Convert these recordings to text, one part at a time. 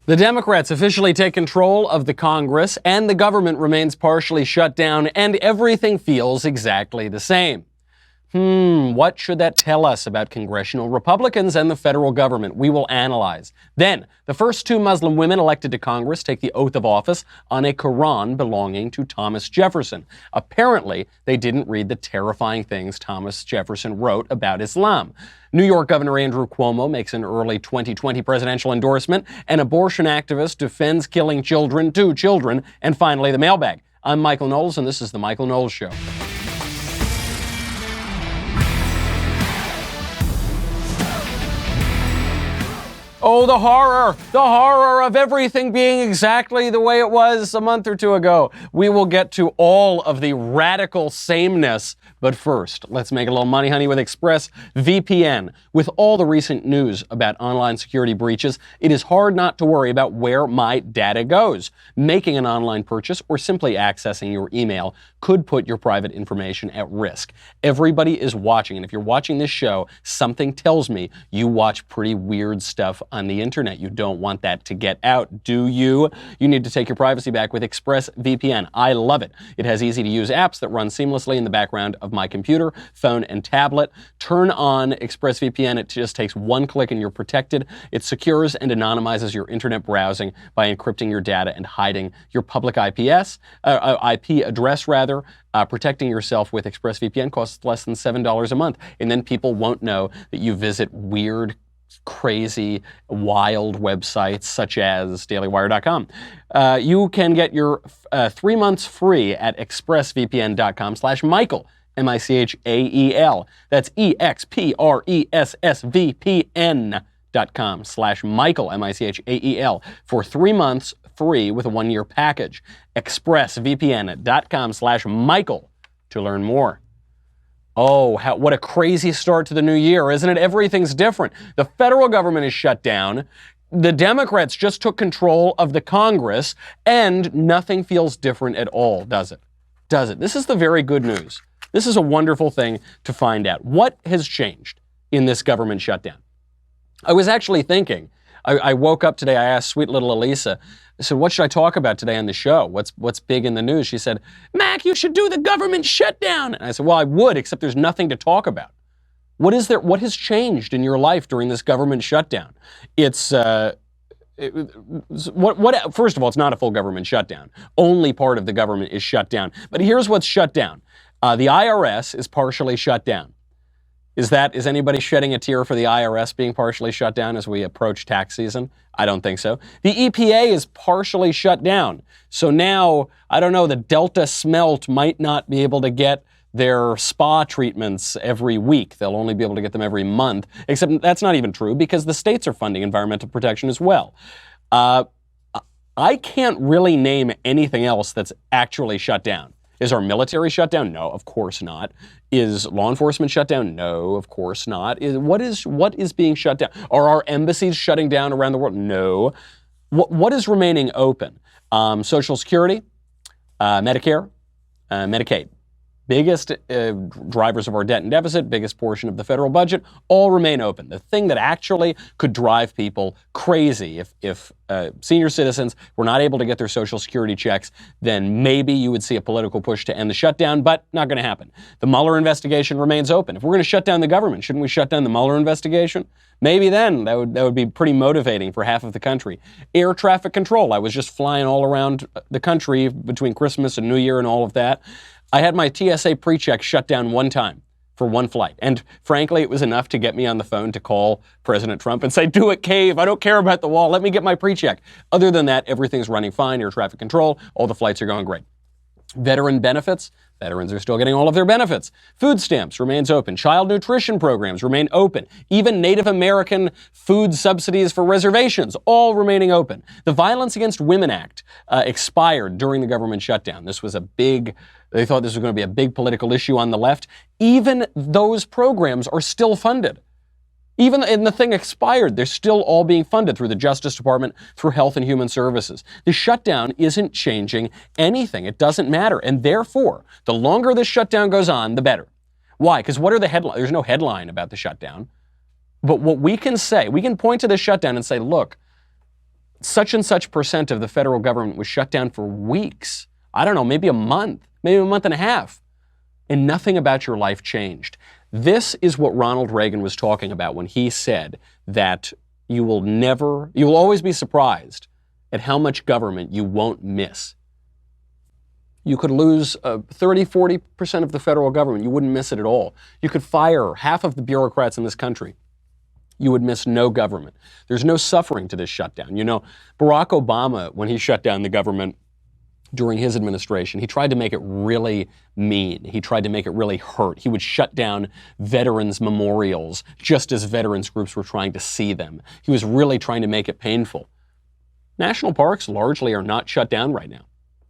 The Democrats officially take control of the Congress, and the government remains partially shut down, and everything feels exactly the same. What should that tell us about congressional Republicans and the federal government? We will analyze. Then, the first 2 Muslim women elected to Congress take the oath of office on a Qur'an belonging to Thomas Jefferson. Apparently, they didn't read the terrifying things Thomas Jefferson wrote about Islam. New York Governor Andrew Cuomo makes an early 2020 presidential endorsement. An abortion activist defends killing children, 2 children. And finally, the mailbag. I'm Michael Knowles, and this is The Michael Knowles Show. Oh, the horror of everything being exactly the way it was a month or 2 ago. We will get to all of the radical sameness. But first, let's make a little money, honey, with ExpressVPN. With all the recent news about online security breaches, it is hard not to worry about where my data goes. Making an online purchase or simply accessing your email could put your private information at risk. Everybody is watching, and if you're watching this show, something tells me you watch pretty weird stuff on the internet. You don't want that to get out, do you? You need to take your privacy back with ExpressVPN. I love it. It has easy-to-use apps that run seamlessly in the background of my computer, phone, and tablet. Turn on ExpressVPN. It just takes 1 click and you're protected. It secures and anonymizes your internet browsing by encrypting your data and hiding your public IP address. Protecting yourself with ExpressVPN costs less than $7 a month, and then people won't know that you visit weird, crazy, wild websites such as dailywire.com. You can get your 3 months free at expressvpn.com/Michael, M-I-C-H-A-E-L. That's expressvpn.com/Michael, M-I-C-H-A-E-L, for 3 months free with a 1-year package. expressvpn.com/Michael to learn more. Oh, what a crazy start to the new year, isn't it? Everything's different. The federal government is shut down. The Democrats just took control of the Congress, and nothing feels different at all, does it? Does it? This is the very good news. This is a wonderful thing to find out. What has changed in this government shutdown? I was actually thinking, I woke up today, I asked sweet little Elisa, I said, what should I talk about today on the show? What's big in the news? She said, Mac, you should do the government shutdown. And I said, well, I would, except there's nothing to talk about. What has changed in your life during this government shutdown? First of all, it's not a full government shutdown. Only part of the government is shut down. But here's what's shut down. The IRS is partially shut down. Is anybody shedding a tear for the IRS being partially shut down as we approach tax season? I don't think so. The EPA is partially shut down. So now, I don't know, the Delta Smelt might not be able to get their spa treatments every week. They'll only be able to get them every month, except that's not even true because the states are funding environmental protection as well. I can't really name anything else that's actually shut down. Is our military shut down? No, of course not. Is law enforcement shut down? No, of course not. What is being shut down? Are our embassies shutting down around the world? No. What is remaining open? Social Security, Medicare, Medicaid. Biggest drivers of our debt and deficit, biggest portion of the federal budget, all remain open. The thing that actually could drive people crazy if senior citizens were not able to get their Social Security checks, then maybe you would see a political push to end the shutdown, but not going to happen. The Mueller investigation remains open. If we're going to shut down the government, shouldn't we shut down the Mueller investigation? Maybe then that would be pretty motivating for half of the country. Air traffic control. I was just flying all around the country between Christmas and New Year and all of that. I had my TSA pre-check shut down one time for one flight. And frankly, it was enough to get me on the phone to call President Trump and say, do it, Cave. I don't care about the wall. Let me get my pre-check. Other than that, everything's running fine. Air traffic control. All the flights are going great. Veteran benefits. Veterans are still getting all of their benefits. Food stamps remains open. Child nutrition programs remain open. Even Native American food subsidies for reservations, all remaining open. The Violence Against Women Act expired during the government shutdown. They thought this was going to be a big political issue on the left. Even those programs are still funded. Even and the thing expired, they're still all being funded through the Justice Department, through Health and Human Services. The shutdown isn't changing anything. It doesn't matter. And therefore, the longer this shutdown goes on, the better. Why? Because what are the headlines? There's no headline about the shutdown. But what we can say, we can point to the shutdown and say, look, such and such percent of the federal government was shut down for weeks. I don't know, maybe a month, maybe a month and a half. And nothing about your life changed. This is what Ronald Reagan was talking about when he said that you will always be surprised at how much government you won't miss. You could lose 30, 40% of the federal government. You wouldn't miss it at all. You could fire half of the bureaucrats in this country. You would miss no government. There's no suffering to this shutdown. You know, Barack Obama, when he shut down the government during his administration, he tried to make it really mean. He tried to make it really hurt. He would shut down veterans' memorials just as veterans groups were trying to see them. He was really trying to make it painful. National parks largely are not shut down right now.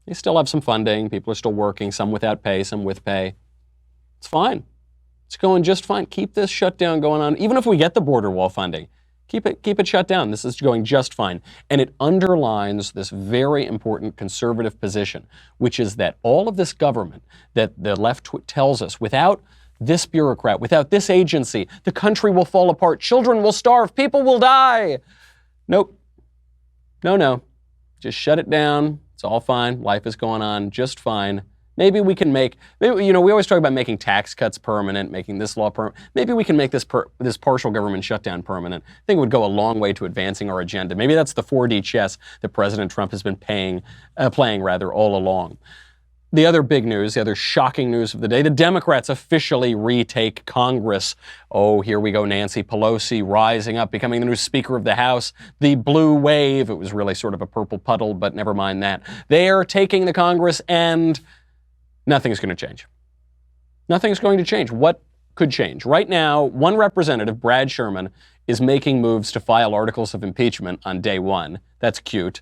They still have some funding. People are still working, some without pay, some with pay. It's fine. It's going just fine. Keep this shutdown going on. Even if we get the border wall funding, keep it shut down. This is going just fine. And it underlines this very important conservative position, which is that all of this government that the left tells us, without this bureaucrat, without this agency, the country will fall apart, children will starve, people will die. Nope. No. Just shut it down. It's all fine. Life is going on just fine. Maybe we can we always talk about making tax cuts permanent, making this law permanent. Maybe we can make this partial government shutdown permanent. I think it would go a long way to advancing our agenda. Maybe that's the 4D chess that President Trump has been playing all along. The other big news, the other shocking news of the day, the Democrats officially retake Congress. Oh, here we go, Nancy Pelosi rising up, becoming the new Speaker of the House. The blue wave, it was really sort of a purple puddle, but never mind that. They are taking the Congress and nothing's going to change. Nothing's going to change. What could change? Right now, one representative, Brad Sherman, is making moves to file articles of impeachment on day one. That's cute.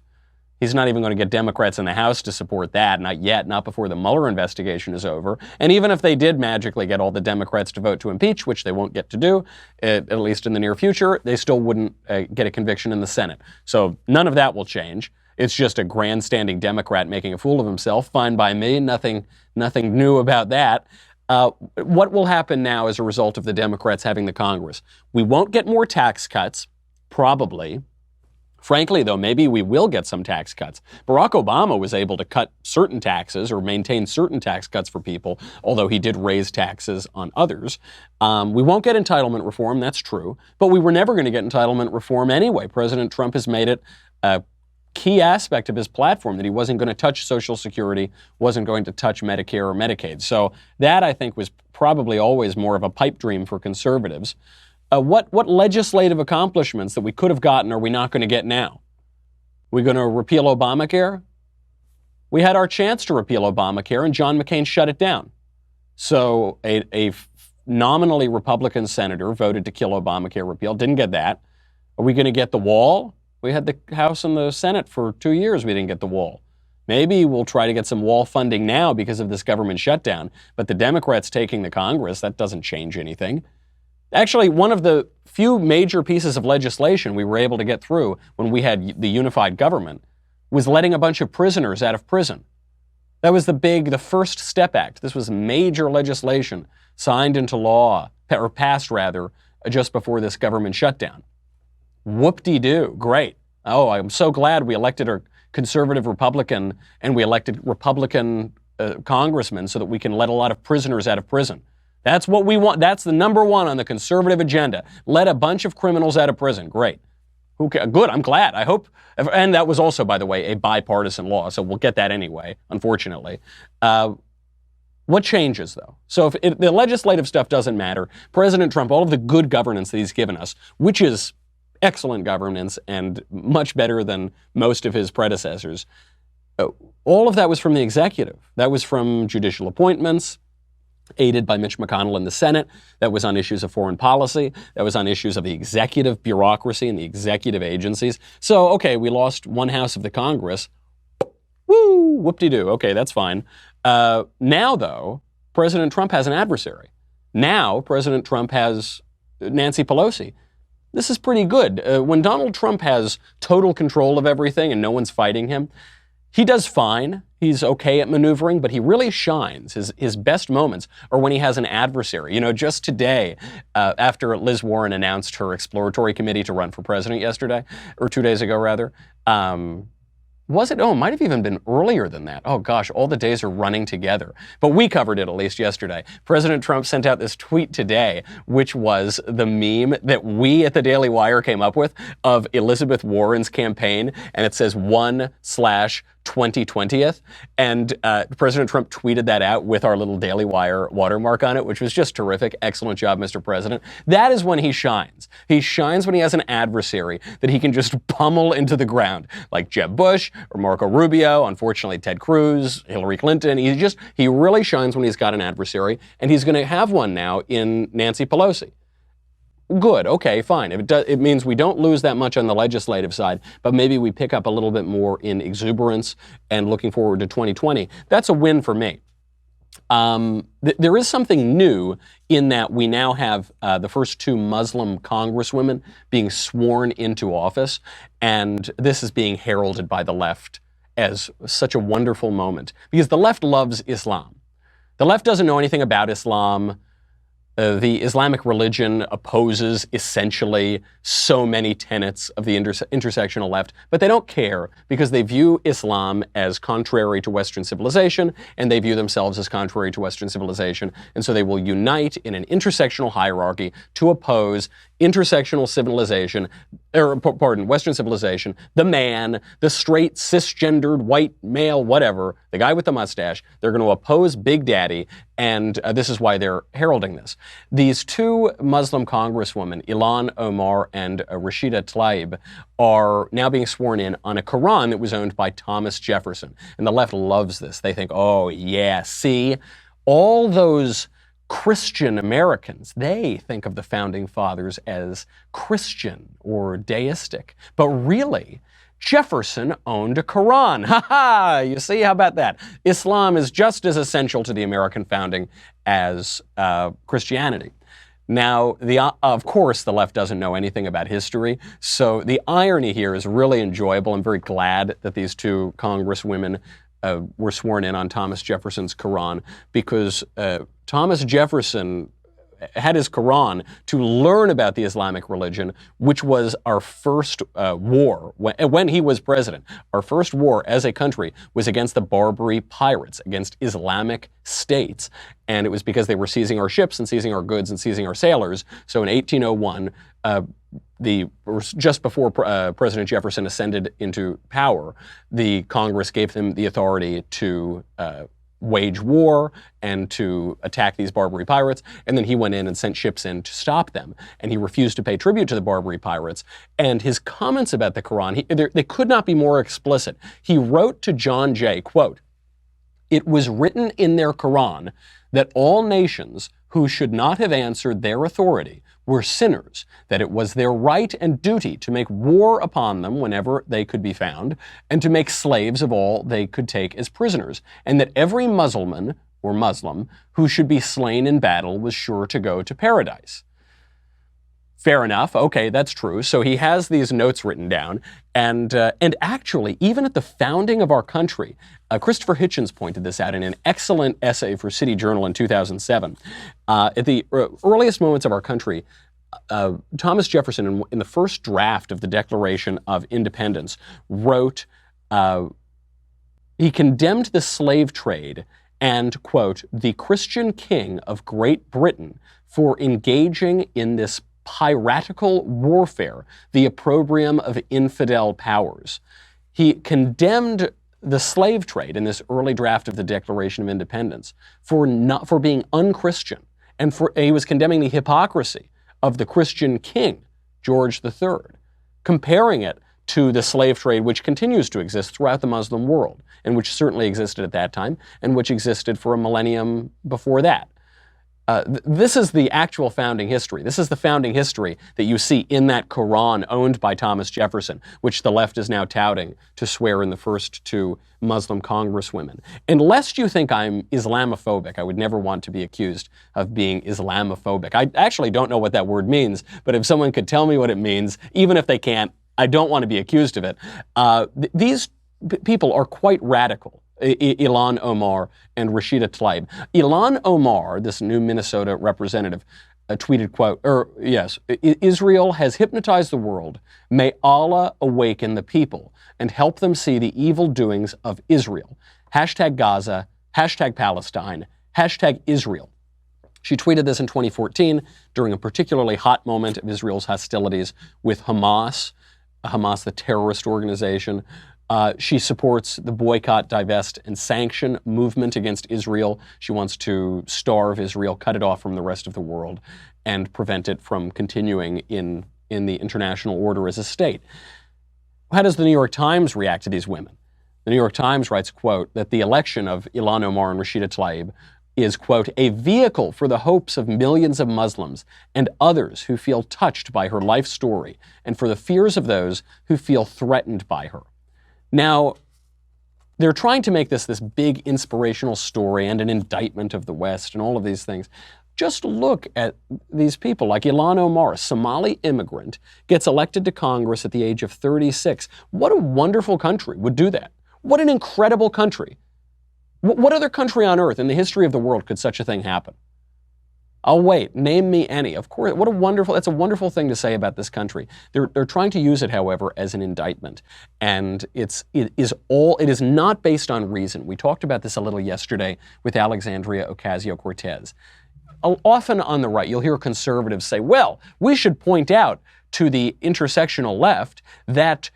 He's not even going to get Democrats in the House to support that. Not yet, not before the Mueller investigation is over. And even if they did magically get all the Democrats to vote to impeach, which they won't get to do, at least in the near future, they still wouldn't get a conviction in the Senate. So none of that will change. It's just a grandstanding Democrat making a fool of himself. Fine by me. Nothing new about that. What will happen now as a result of the Democrats having the Congress? We won't get more tax cuts, probably. Frankly, though, maybe we will get some tax cuts. Barack Obama was able to cut certain taxes or maintain certain tax cuts for people, although he did raise taxes on others. We won't get entitlement reform, that's true, but we were never going to get entitlement reform anyway. President Trump has made it a key aspect of his platform that he wasn't going to touch Social Security, wasn't going to touch Medicare or Medicaid. So that, I think, was probably always more of a pipe dream for conservatives. What legislative accomplishments that we could have gotten are we not going to get now? We're going to repeal Obamacare? We had our chance to repeal Obamacare, and John McCain shut it down. So a nominally Republican senator voted to kill Obamacare repeal, didn't get that. Are we going to get the wall? We had the House and the Senate for 2 years. We didn't get the wall. Maybe we'll try to get some wall funding now because of this government shutdown. But the Democrats taking the Congress, that doesn't change anything. Actually, one of the few major pieces of legislation we were able to get through when we had the unified government was letting a bunch of prisoners out of prison. That was the First Step Act. This was major legislation signed into law, or passed rather, just before this government shutdown. Whoop-de-doo, great. Oh, I'm so glad we elected a conservative Republican and we elected Republican congressmen so that we can let a lot of prisoners out of prison. That's what we want. That's the number one on the conservative agenda. Let a bunch of criminals out of prison. Great. Good, I'm glad. I hope. And that was also, by the way, a bipartisan law, so we'll get that anyway, unfortunately. What changes, though? So if the legislative stuff doesn't matter, President Trump, all of the good governance that he's given us, which is excellent governance and much better than most of his predecessors, all of that was from the executive. That was from judicial appointments, aided by Mitch McConnell in the Senate. That was on issues of foreign policy. That was on issues of the executive bureaucracy and the executive agencies. So, okay, we lost one house of the Congress. Woo, whoop-de-doo. Okay, that's fine. Now, though, President Trump has an adversary. Now, President Trump has Nancy Pelosi. This is pretty good. When Donald Trump has total control of everything and no one's fighting him, He does fine. He's okay at maneuvering, but he really shines. His best moments are when he has an adversary. You know, just today, after Liz Warren announced her exploratory committee to run for president yesterday, or 2 days ago rather, was it? Oh, it might have even been earlier than that. Oh gosh, all the days are running together. But we covered it at least yesterday. President Trump sent out this tweet today, which was the meme that we at the Daily Wire came up with of Elizabeth Warren's campaign, and it says 1/2020th. And President Trump tweeted that out with our little Daily Wire watermark on it, which was just terrific. Excellent job, Mr. President. That is when he shines. He shines when he has an adversary that he can just pummel into the ground, like Jeb Bush or Marco Rubio, unfortunately Ted Cruz, Hillary Clinton. He really shines when he's got an adversary, and he's going to have one now in Nancy Pelosi. Good, okay, fine. It means we don't lose that much on the legislative side, but maybe we pick up a little bit more in exuberance and looking forward to 2020. That's a win for me. There is something new in that we now have the first 2 Muslim congresswomen being sworn into office, and this is being heralded by the left as such a wonderful moment, because the left loves Islam. The left doesn't know anything about Islam. The Islamic religion opposes essentially so many tenets of the intersectional left, but they don't care because they view Islam as contrary to Western civilization, and they view themselves as contrary to Western civilization, and so they will unite in an intersectional hierarchy to oppose intersectional civilization, Western civilization, the man, the straight, cisgendered, white male, whatever, the guy with the mustache. They're going to oppose Big Daddy, and this is why they're heralding this. These 2 Muslim congresswomen, Ilhan Omar and Rashida Tlaib, are now being sworn in on a Qur'an that was owned by Thomas Jefferson. And the left loves this. They think, oh yeah, see, all those Christian Americans, they think of the founding fathers as Christian or deistic. But really, Jefferson owned a Quran. Ha ha! You see, how about that? Islam is just as essential to the American founding as Christianity. Now, of course, the left doesn't know anything about history, so the irony here is really enjoyable. I'm very glad that these 2 congresswomen were sworn in on Thomas Jefferson's Quran, because Thomas Jefferson had his Quran to learn about the Islamic religion, which was our first war. When he was president, our first war as a country was against the Barbary pirates, against Islamic states. And it was because they were seizing our ships and seizing our goods and seizing our sailors. So in 1801, just before President Jefferson ascended into power, the Congress gave him the authority to wage war and to attack these Barbary pirates, and then he went in and sent ships in to stop them, and he refused to pay tribute to the Barbary pirates. And his comments about the Quran, they could not be more explicit. He wrote to John Jay, quote, "It was written in their Quran that all nations who should not have answered their authority were sinners, that it was their right and duty to make war upon them whenever they could be found, and to make slaves of all they could take as prisoners, and that every Muslim or Muslim who should be slain in battle was sure to go to paradise." Fair enough. Okay, that's true. So he has these notes written down, and actually, even at the founding of our country, Christopher Hitchens pointed this out in an excellent essay for City Journal in 2007. At the earliest moments of our country, Thomas Jefferson, in the first draft of the Declaration of Independence, wrote, he condemned the slave trade and, quote, "the Christian king of Great Britain for engaging in this piratical warfare, the opprobrium of infidel powers." He condemned the slave trade in this early draft of the Declaration of Independence for being unchristian, and he was condemning the hypocrisy of the Christian king, George III, comparing it to the slave trade which continues to exist throughout the Muslim world, and which certainly existed at that time, and which existed for a millennium before that. This is the actual founding history. This is the founding history that you see in that Quran owned by Thomas Jefferson, which the left is now touting to swear in the first 2 Muslim congresswomen. Unless you think I'm Islamophobic, I would never want to be accused of being Islamophobic. I actually don't know what that word means, but if someone could tell me what it means, even if they can't, I don't want to be accused of it. These people are quite radical. Ilhan Omar and Rashida Tlaib. Ilhan Omar, this new Minnesota representative, tweeted, quote, yes, Israel has hypnotized the world. May Allah awaken the people and help them see the evil doings of Israel. Hashtag Gaza, hashtag Palestine, hashtag Israel. She tweeted this in 2014 during a particularly hot moment of Israel's hostilities with Hamas, the terrorist organization. She supports the boycott, divest, and sanction movement against Israel. She wants to starve Israel, cut it off from the rest of the world, and prevent it from continuing in the international order as a state. How does the New York Times react to these women? The New York Times writes, quote, that the election of Ilhan Omar and Rashida Tlaib is, quote, a vehicle for the hopes of millions of Muslims and others who feel touched by her life story and for the fears of those who feel threatened by her. Now, they're trying to make this big inspirational story and an indictment of the West and all of these things. Just look at these people like Ilhan Omar, a Somali immigrant, gets elected to Congress at the age of 36. What a wonderful country would do that. What an incredible country. What other country on earth in the history of the world could such a thing happen? I'll wait. Name me any. Of course, that's a wonderful thing to say about this country. They're trying to use it, however, as an indictment. And it is not based on reason. We talked about this a little yesterday with Alexandria Ocasio-Cortez. Often on the right, you'll hear conservatives say, well, we should point out to the intersectional left that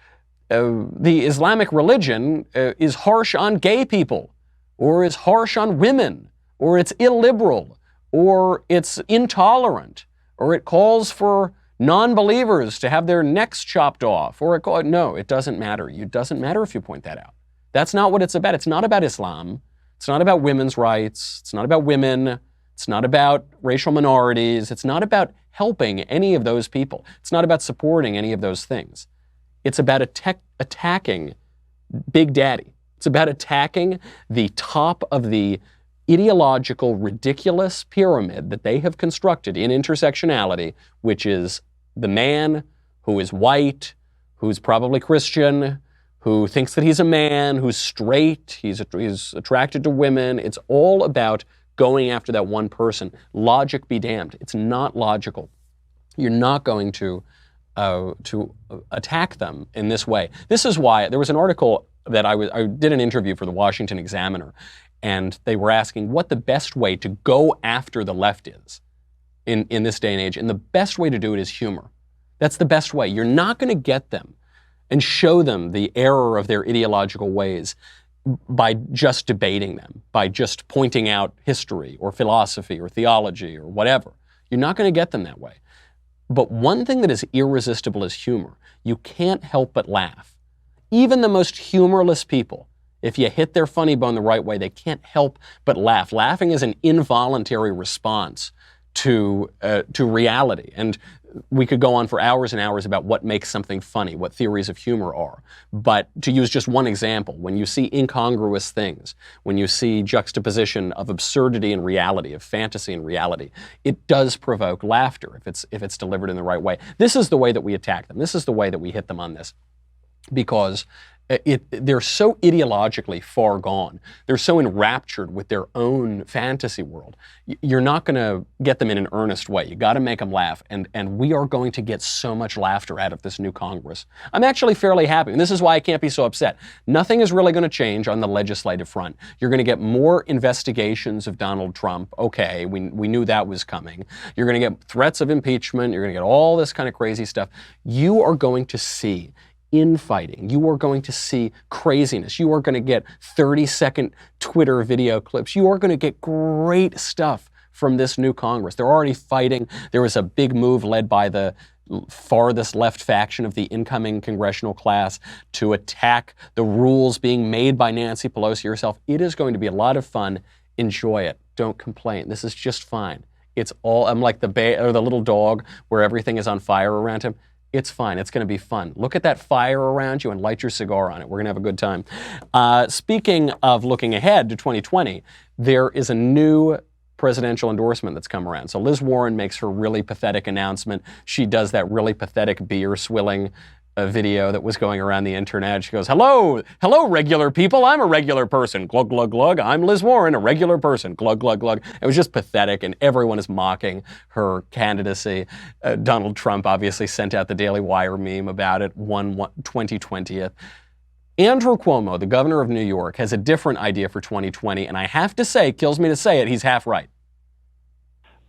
the Islamic religion is harsh on gay people, or is harsh on women, or it's illiberal, or it's intolerant, or it calls for non-believers to have their necks chopped off, no, it doesn't matter. It doesn't matter if you point that out. That's not what it's about. It's not about Islam. It's not about women's rights. It's not about women. It's not about racial minorities. It's not about helping any of those people. It's not about supporting any of those things. It's about attacking Big Daddy. It's about attacking the top of the ideological, ridiculous pyramid that they have constructed in intersectionality, which is the man who is white, who's probably Christian, who thinks that he's a man, who's straight, he's attracted to women. It's all about going after that one person. Logic be damned. It's not logical. You're not going to attack them in this way. This is why there was an article that I did an interview for the Washington Examiner, and they were asking what the best way to go after the left is in this day and age. And the best way to do it is humor. That's the best way. You're not going to get them and show them the error of their ideological ways by just debating them, by just pointing out history or philosophy or theology or whatever. You're not going to get them that way. But one thing that is irresistible is humor. You can't help but laugh. Even the most humorless people, if you hit their funny bone the right way, they can't help but laugh. Laughing is an involuntary response to reality. And we could go on for hours and hours about what makes something funny, what theories of humor are. But to use just one example, when you see incongruous things, when you see juxtaposition of absurdity and reality, of fantasy and reality, it does provoke laughter if it's delivered in the right way. This is the way that we attack them. This is the way that we hit them on this. Because they're so ideologically far gone. They're so enraptured with their own fantasy world. You're not going to get them in an earnest way. You got to make them laugh. And we are going to get so much laughter out of this new Congress. I'm actually fairly happy. And this is why I can't be so upset. Nothing is really going to change on the legislative front. You're going to get more investigations of Donald Trump. Okay, we knew that was coming. You're going to get threats of impeachment. You're going to get all this kind of crazy stuff. You are going to see infighting. You are going to see craziness. You are going to get 30-second Twitter video clips. You are going to get great stuff from this new Congress. They're already fighting. There was a big move led by the farthest left faction of the incoming congressional class to attack the rules being made by Nancy Pelosi herself. It is going to be a lot of fun. Enjoy it. Don't complain. This is just fine. I'm like the little dog where everything is on fire around him. It's fine. It's going to be fun. Look at that fire around you and light your cigar on it. We're going to have a good time. Speaking of looking ahead to 2020, there is a new presidential endorsement that's come around. So Liz Warren makes her really pathetic announcement. She does that really pathetic beer swilling a video that was going around the internet. She goes, hello, regular people. I'm a regular person. Glug, glug, glug. I'm Liz Warren, a regular person. Glug, glug, glug. It was just pathetic, and everyone is mocking her candidacy. Donald Trump obviously sent out the Daily Wire meme about it, 2020th. Andrew Cuomo, the governor of New York, has a different idea for 2020, and I have to say, kills me to say it, he's half right.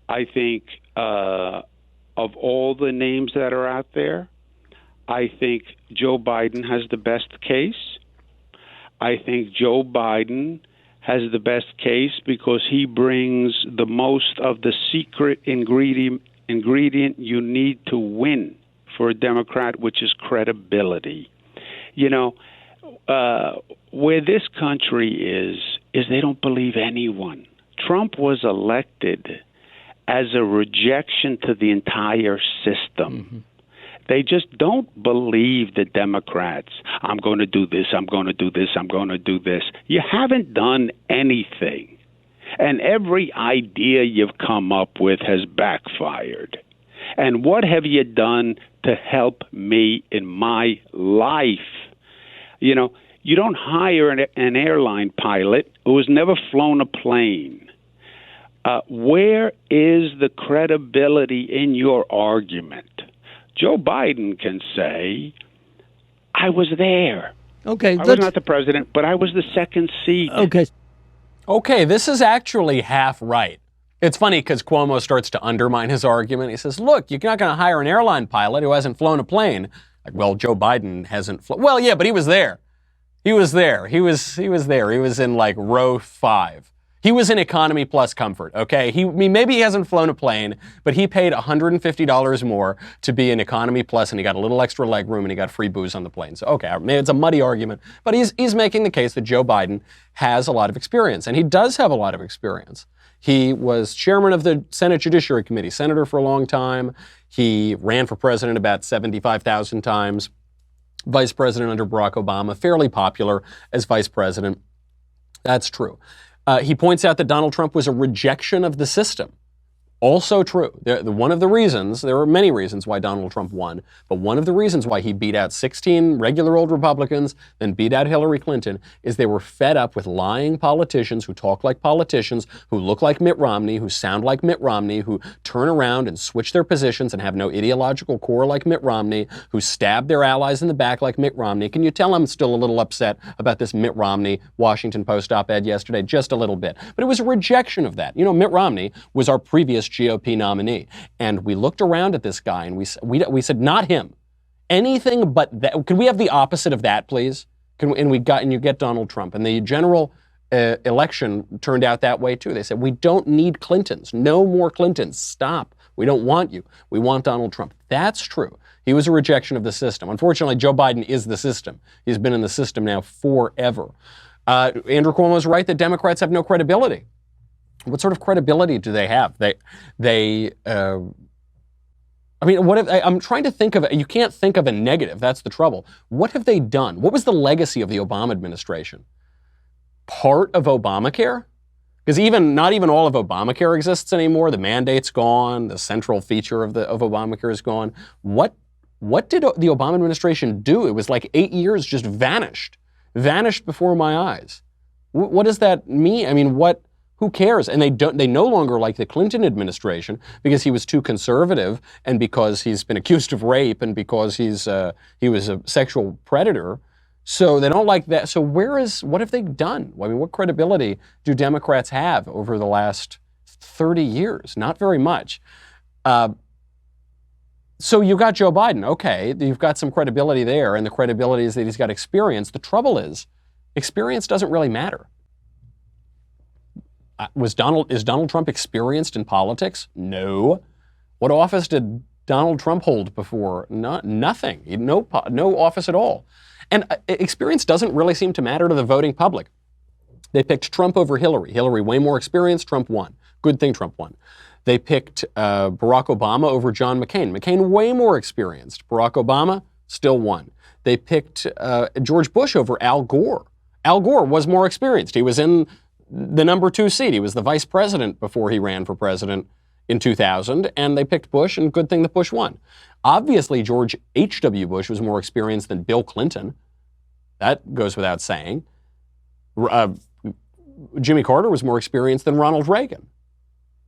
I think of all the names that are out there, I think Joe Biden has the best case. I think Joe Biden has the best case because he brings the most of the secret ingredient you need to win for a Democrat, which is credibility. You know, where this country is they don't believe anyone. Trump was elected as a rejection to the entire system. Mm-hmm. They just don't believe the Democrats. I'm going to do this, I'm going to do this, I'm going to do this. You haven't done anything. And every idea you've come up with has backfired. And what have you done to help me in my life? You know, you don't hire an airline pilot who has never flown a plane. Where is the credibility in your argument? Joe Biden can say, I was there. Okay. I was not the president, but I was the second seat. Okay, this is actually half right. It's funny because Cuomo starts to undermine his argument. He says, look, you're not going to hire an airline pilot who hasn't flown a plane. Like, well, Joe Biden hasn't flown. Well, yeah, but he was there. He was there. He was there. He was in like row 5. He was in economy plus comfort, okay? Maybe he hasn't flown a plane, but he paid $150 more to be in economy plus, and he got a little extra leg room, and he got free booze on the plane. So, okay, maybe it's a muddy argument, but he's making the case that Joe Biden has a lot of experience, and he does have a lot of experience. He was chairman of the Senate Judiciary Committee, senator for a long time. He ran for president about 75,000 times. Vice president under Barack Obama, fairly popular as vice president. That's true. He points out that Donald Trump was a rejection of the system. Also true. One of the reasons, there are many reasons why Donald Trump won, but one of the reasons why he beat out 16 regular old Republicans, then beat out Hillary Clinton, is they were fed up with lying politicians who talk like politicians, who look like Mitt Romney, who sound like Mitt Romney, who turn around and switch their positions and have no ideological core like Mitt Romney, who stab their allies in the back like Mitt Romney. Can you tell I'm still a little upset about this Mitt Romney Washington Post op-ed yesterday? Just a little bit. But it was a rejection of that. You know, Mitt Romney was our previous GOP nominee. And we looked around at this guy and we said, not him. Anything but that. Could we have the opposite of that, please? And you get Donald Trump. And the general election turned out that way too. They said, we don't need Clintons. No more Clintons. Stop. We don't want you. We want Donald Trump. That's true. He was a rejection of the system. Unfortunately, Joe Biden is the system. He's been in the system now forever. Andrew Cuomo is right that Democrats have no credibility. What sort of credibility do they have? I'm trying to think of it. You can't think of a negative. That's the trouble. What have they done? What was the legacy of the Obama administration? Part of Obamacare? Because not even all of Obamacare exists anymore. The mandate's gone. The central feature of Obamacare is gone. What did the Obama administration do? It was like 8 years just vanished before my eyes. What does that mean? I mean, who cares? And they no longer like the Clinton administration because he was too conservative and because he's been accused of rape and because he was a sexual predator. So they don't like that. So what have they done? I mean, what credibility do Democrats have over the last 30 years? Not very much. So you got Joe Biden. Okay, you've got some credibility there, and the credibility is that he's got experience. The trouble is, experience doesn't really matter. Is Donald Trump experienced in politics? No. What office did Donald Trump hold before? Nothing. No office at all. And experience doesn't really seem to matter to the voting public. They picked Trump over Hillary. Hillary way more experienced. Trump won. Good thing Trump won. They picked Barack Obama over John McCain. McCain way more experienced. Barack Obama still won. They picked George Bush over Al Gore. Al Gore was more experienced. He was in the number 2 seat. He was the vice president before he ran for president in 2000, and they picked Bush, and good thing that Bush won. Obviously, George H.W. Bush was more experienced than Bill Clinton. That goes without saying. Jimmy Carter was more experienced than Ronald Reagan.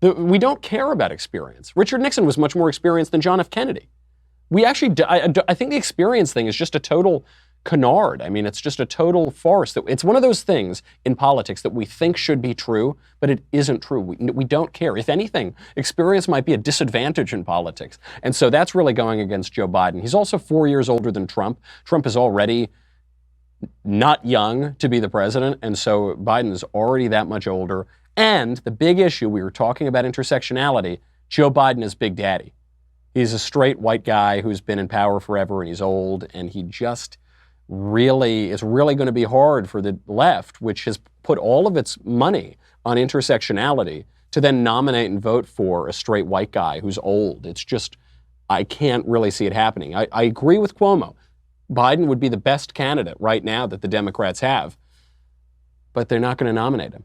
We don't care about experience. Richard Nixon was much more experienced than John F. Kennedy. We actually, I think the experience thing is just a total canard. I mean, it's just a total farce. It's one of those things in politics that we think should be true, but it isn't true. We don't care. If anything, experience might be a disadvantage in politics. And so that's really going against Joe Biden. He's also 4 years older than Trump. Trump is already not young to be the president, and so Biden is already that much older. And the big issue, we were talking about intersectionality, Joe Biden is Big Daddy. He's a straight white guy who's been in power forever, and he's old, and he just it's really going to be hard for the left, which has put all of its money on intersectionality, to then nominate and vote for a straight white guy who's old. It's just, I can't really see it happening. I agree with Cuomo. Biden would be the best candidate right now that the Democrats have, but they're not going to nominate him.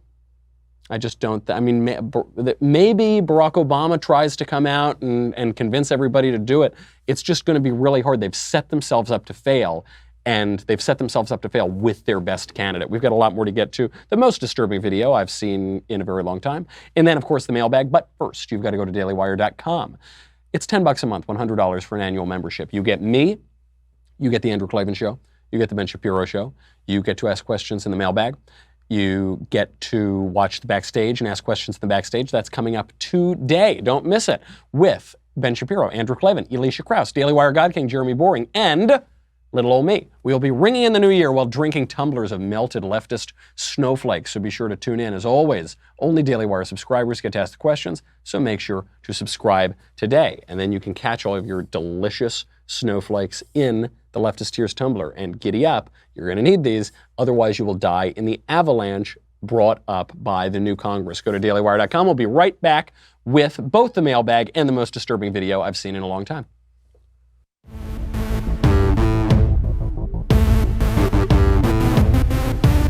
I just don't, maybe Barack Obama tries to come out and convince everybody to do it. It's just going to be really hard. They've set themselves up to fail, and they've set themselves up to fail with their best candidate. We've got a lot more to get to. The most disturbing video I've seen in a very long time. And then, of course, the mailbag. But first, you've got to go to dailywire.com. It's $10 a month, $100 for an annual membership. You get me, you get the Andrew Klavan Show, you get the Ben Shapiro Show, you get to ask questions in the mailbag, you get to watch the backstage and ask questions in the backstage. That's coming up today. Don't miss it. With Ben Shapiro, Andrew Klavan, Elisha Krauss, Daily Wire God King, Jeremy Boring, and little old me. We'll be ringing in the new year while drinking tumblers of melted leftist snowflakes, so be sure to tune in. As always, only Daily Wire subscribers get to ask the questions, so make sure to subscribe today. And then you can catch all of your delicious snowflakes in the Leftist Tears tumbler. And giddy up, you're going to need these, otherwise you will die in the avalanche brought up by the new Congress. Go to dailywire.com. We'll be right back with both the mailbag and the most disturbing video I've seen in a long time.